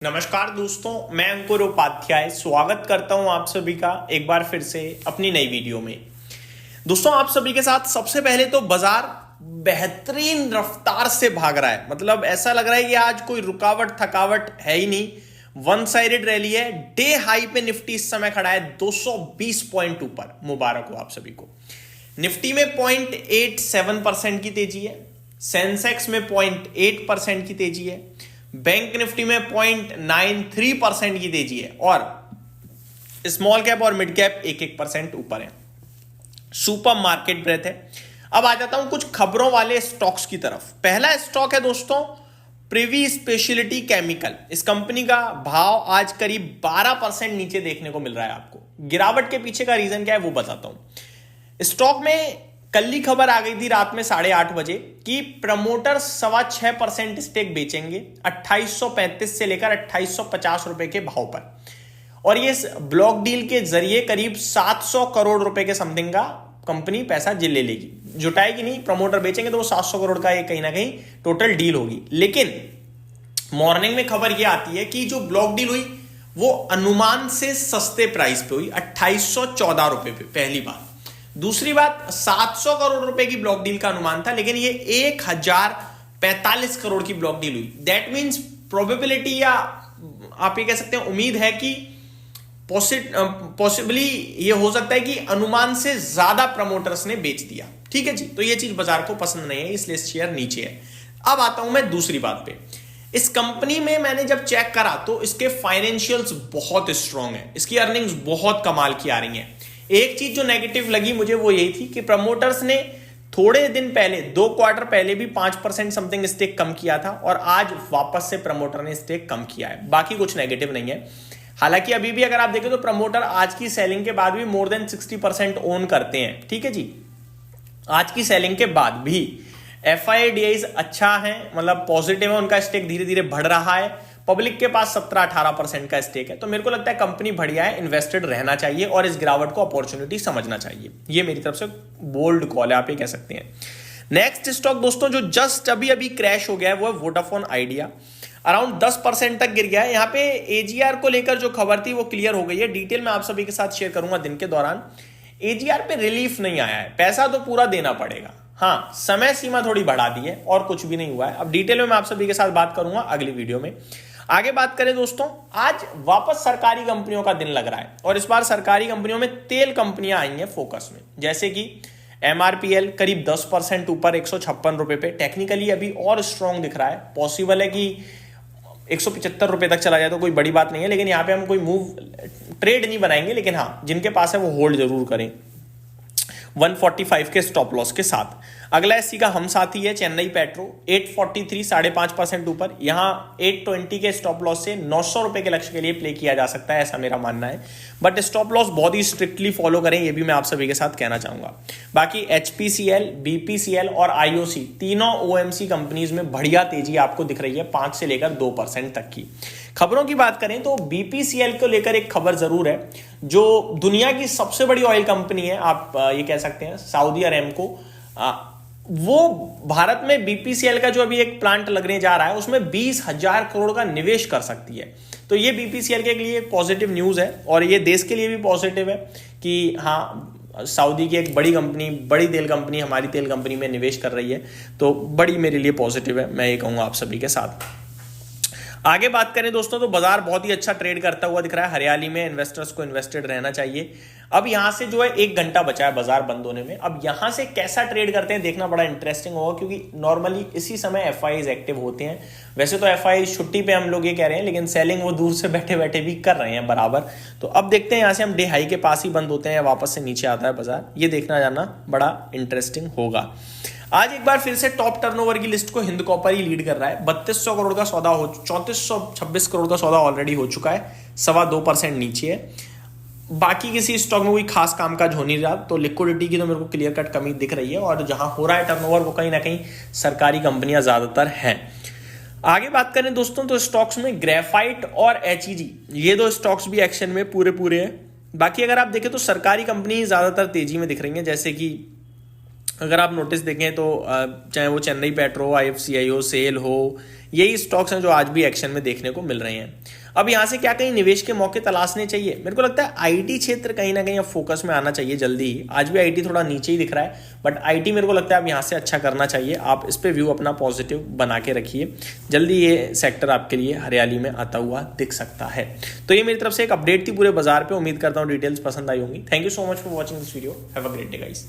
नमस्कार दोस्तों, मैं अंकुर उपाध्याय स्वागत करता हूं आप सभी का एक बार फिर से अपनी नई वीडियो में। दोस्तों, आप सभी के साथ सबसे पहले तो बाजार बेहतरीन रफ्तार से भाग रहा है। मतलब ऐसा लग रहा है कि आज कोई रुकावट थकावट है ही नहीं, वन साइडेड रैली है। डे हाई पे निफ्टी इस समय खड़ा है 220 पॉइंट ऊपर। मुबारक हो आप सभी को। निफ्टी में 0.87% की तेजी है, सेंसेक्स में 0.8% की तेजी है, बैंक निफ्टी में 0.93% की तेजी है और स्मॉल कैप और मिड कैप 1% ऊपर है। सुपर मार्केट ब्रेथ है। अब आ जाता हूं कुछ खबरों वाले स्टॉक्स की तरफ। पहला स्टॉक है दोस्तों प्रिवी स्पेशलिटी केमिकल। इस कंपनी का भाव आज करीब 12% नीचे देखने को मिल रहा है आपको। गिरावट के पीछे का रीजन क्या है वो बताता हूं। स्टॉक में कल ही खबर आ गई थी रात में 8:30 बजे कि प्रमोटर 6.25% स्टेक बेचेंगे 2835 से लेकर 2850 रुपए के भाव पर। और ये ब्लॉक डील के जरिए करीब 700 करोड़ रुपए के समथिंग का कंपनी पैसा ले लेगी। जुटाएगी नहीं, प्रमोटर बेचेंगे तो वो 700 करोड़ का ये कहीं ना कहीं टोटल डील होगी। लेकिन मॉर्निंग में खबर ये आती है कि जो ब्लॉक डील हुई वो अनुमान से सस्ते प्राइस पे हुई, 2814 रुपए पे। पहली बात। दूसरी बात, 700 करोड़ रुपए की ब्लॉक डील का अनुमान था, लेकिन ये 1045 करोड़ की ब्लॉक डील हुई। दैट मीन्स प्रोबेबिलिटी या आप ये कह सकते हैं उम्मीद है कि पॉसिबली ये हो सकता है कि अनुमान से ज्यादा प्रमोटर्स ने बेच दिया। ठीक है जी, तो ये चीज बाजार को पसंद नहीं है, इसलिए शेयर नीचे है। अब आता हूं मैं दूसरी बात पे। इस कंपनी में मैंने जब चेक करा तो इसके फाइनेंशियल्स बहुत स्ट्रांग है, इसकी अर्निंग्स बहुत कमाल की आ रही हैं। एक चीज जो नेगेटिव लगी मुझे वो यही थी कि प्रमोटर्स ने थोड़े दिन पहले 2 क्वार्टर पहले भी 5% समथिंग स्टेक कम किया था और आज वापस से प्रमोटर ने स्टेक कम किया है। बाकी कुछ नेगेटिव नहीं है। हालांकि अभी भी अगर आप देखें तो प्रमोटर आज की सेलिंग के बाद भी मोर देन 60% ओन करते हैं। ठीक है जी, आज की सेलिंग के बाद भी FIDIs अच्छा है, मतलब पॉजिटिव है, उनका स्टेक धीरे धीरे बढ़ रहा है। पब्लिक के पास 17-18% का स्टेक है। तो मेरे को लगता है कंपनी बढ़िया है, इन्वेस्टेड रहना चाहिए और इस गिरावट को अपॉर्चुनिटी समझना चाहिए। ये मेरी तरफ से बोल्ड कॉल है, आप ये कह सकते हैं। नेक्स्ट स्टॉक दोस्तों जो जस्ट अभी अभी क्रैश हो गया है वो है वोडाफोन आइडिया। अराउंड 10% तक गिर गया है। यहाँ पे AGR को लेकर जो खबर थी वो क्लियर हो गई है। डिटेल में आप सभी के साथ शेयर करूंगा दिन के दौरान। AGR पे रिलीफ नहीं आया है, पैसा तो पूरा देना पड़ेगा। हाँ, समय सीमा थोड़ी बढ़ा दी है और कुछ भी नहीं हुआ है। अब डिटेल में मैं आप सभी के साथ बात करूंगा अगली वीडियो में। आगे बात करें दोस्तों, आज वापस सरकारी कंपनियों का दिन लग रहा है और इस बार सरकारी कंपनियों में तेल कंपनियां आई हैं फोकस में। जैसे कि MRPL करीब 10% ऊपर 156 रुपए पे। टेक्निकली अभी और स्ट्रॉन्ग दिख रहा है। पॉसिबल है कि 175 रुपए तक चला जाए तो कोई बड़ी बात नहीं है, लेकिन यहाँ पे हम कोई मूव ट्रेड नहीं बनाएंगे। लेकिन हाँ, जिनके पास है वो होल्ड जरूर करें 145 के स्टॉप लॉस के साथ। अगला एससी का हम साथी है चेन्नई पेट्रो, 843 5.5% ऊपर। यहां 820 के स्टॉप लॉस से 900 रुपए के लक्ष्य के लिए प्ले किया जा सकता है, ऐसा मेरा मानना है। बट स्टॉप लॉस बहुत ही स्ट्रिक्टली फॉलो करें, ये भी मैं आप सभी के साथ कहना चाहूंगा। बाकी HPCL, BPCL और IOC तीनों OMC कंपनीज में बढ़िया तेजी आपको दिख रही है, 5 से लेकर 2% तक की। खबरों की बात करें तो BPCL को लेकर एक खबर जरूर है। जो दुनिया की सबसे बड़ी ऑयल कंपनी है, आप ये कह सकते हैं सऊदी अरेमको, वो भारत में BPCL का जो अभी एक प्लांट लगने जा रहा है उसमें 20,000 करोड़ का निवेश कर सकती है। तो ये BPCL के लिए एक पॉजिटिव न्यूज है और ये देश के लिए भी पॉजिटिव है कि हाँ, सऊदी की एक बड़ी कंपनी, बड़ी तेल कंपनी हमारी तेल कंपनी में निवेश कर रही है। तो बड़ी मेरे लिए पॉजिटिव है, मैं ये कहूंगा आप सभी के साथ। आगे बात करें दोस्तों तो बाजार बहुत ही अच्छा ट्रेड करता हुआ दिख रहा है। हरियाली में इन्वेस्टर्स को इन्वेस्टेड रहना चाहिए। अब यहां से जो है 1 घंटा बचा है बाजार बंद होने में। अब यहां से कैसा ट्रेड करते हैं देखना बड़ा इंटरेस्टिंग होगा, क्योंकि नॉर्मली इसी समय FIs एक्टिव होते हैं। वैसे तो FIs छुट्टी पे हम लोग ये कह रहे हैं, लेकिन सेलिंग वो दूर से बैठे बैठे भी कर रहे हैं बराबर। तो अब देखते हैं यहां से हम डे हाई के पास ही बंद होते हैं या वापस से नीचे आता है बाजार, ये देखना जाना बड़ा इंटरेस्टिंग होगा। आज एक बार फिर से टॉप टर्नओवर की लिस्ट को हिंद कॉपर ही लीड कर रहा है। 3200 करोड़ का सौदा हो, 3426 करोड़ का सौदा ऑलरेडी हो चुका है, 2.25% नीचे है। बाकी किसी स्टॉक में कोई खास कामकाज हो नहीं रहा, तो लिक्विडिटी की तो मेरे को क्लियर कट कमी दिख रही है और जहां हो रहा है टर्नओवर वो कहीं ना कहीं सरकारी कंपनियां ज्यादातर हैं। आगे बात करें दोस्तों तो स्टॉक्स में ग्रेफाइट और HEG, ये 2 स्टॉक्स भी एक्शन में पूरे हैं। बाकी अगर आप देखें तो सरकारी कंपनी ज्यादातर तेजी में दिख रही है। जैसे कि अगर आप नोटिस देखें तो चाहे वो चेन्नई पेट्रो, IFCI हो, सेल हो यही स्टॉक्स हैं जो आज भी एक्शन में देखने को मिल रहे हैं। अब यहां से क्या कहीं निवेश के मौके तलाशने चाहिए? मेरे को लगता है आईटी क्षेत्र कहीं ना कहीं अब फोकस में आना चाहिए जल्दी ही। आज भी आईटी थोड़ा नीचे ही दिख रहा है, बट आईटी मेरे को लगता है अब यहां से अच्छा करना चाहिए। आप इस पे व्यू अपना पॉजिटिव बना के रखिए, जल्दी ये सेक्टर आपके लिए हरियाली में आता हुआ दिख सकता है। तो ये मेरी तरफ से एक अपडेट थी पूरे बाजार पे। उम्मीद करता हूँ डिटेल्स पसंद आई होंगी। Thank you so much for watching this video. Have a great day guys.